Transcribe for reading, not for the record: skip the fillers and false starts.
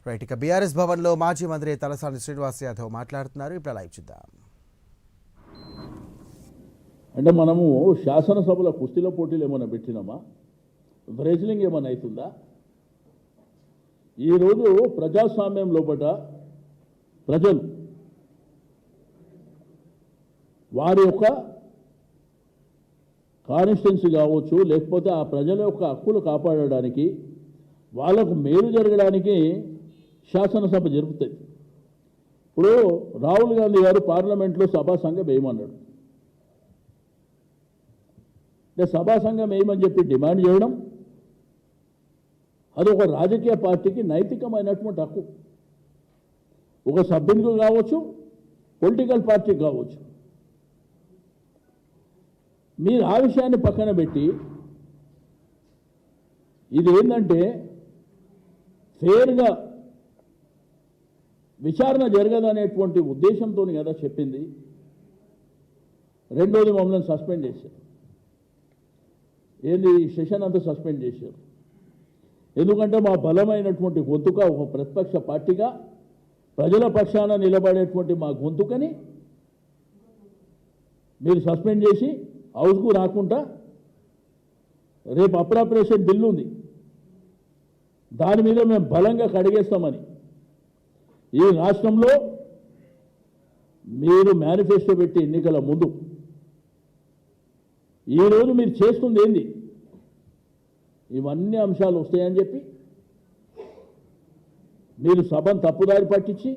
Right, ఇక BRS భవన్లో మాజీ మంత్రి తలసాని శ్రీనివాస్ యాదవ్ మాట్లాడుతున్నారు. ఇప్పుడు లైవ్ చూద్దాం. అంటే మనము శాసనసభల కుస్తీల పోటీలు ఏమైనా పెట్టినామా? బ్రెజిలింగ్ ఏమైనా అవుతుందా? ఈరోజు ప్రజాస్వామ్యం లోపల ప్రజలు వారి యొక్క కాన్స్టిట్యున్సీ కావచ్చు, లేకపోతే ఆ ప్రజల యొక్క హక్కులు కాపాడడానికి, వాళ్ళకు మేలు జరగడానికి శాసనసభ జరుగుతుంది. ఇప్పుడు రాహుల్ గాంధీ గారు పార్లమెంట్లో సభా సంఘం వేయమన్నాడు. అంటే సభా సంఘం వేయమని చెప్పి డిమాండ్ చేయడం అది ఒక రాజకీయ పార్టీకి నైతికమైనటువంటి హక్కు. ఒక సభ్యునికి కావచ్చు, పొలిటికల్ పార్టీకి కావచ్చు. మీరు ఆ విషయాన్ని పక్కన పెట్టి ఇది ఏంటంటే ఫేర్గా విచారణ జరగదనేటువంటి ఉద్దేశంతో కదా చెప్పింది. రెండోది మమ్మల్ని సస్పెండ్ చేశారు. ఏంది సెషన్ అంతా సస్పెండ్ చేశారు. ఎందుకంటే మా బలమైనటువంటి గొంతుక ఒక ప్రతిపక్ష పార్టీగా ప్రజల పక్షాన నిలబడేటువంటి మా గొంతుకని మీరు సస్పెండ్ చేసి హౌస్కు రాకుండా రేపు అప్రాపరేషన్ బిల్లు ఉంది, దాని మీద మేము బలంగా కడిగేస్తామని ఈ రాష్ట్రంలో మీరు మేనిఫెస్టో పెట్టి ఎన్నికల ముందు ఈరోజు మీరు చేస్తుంది ఏంది? ఇవన్నీ అంశాలు వస్తాయని చెప్పి మీరు సభను తప్పుదారి పట్టించి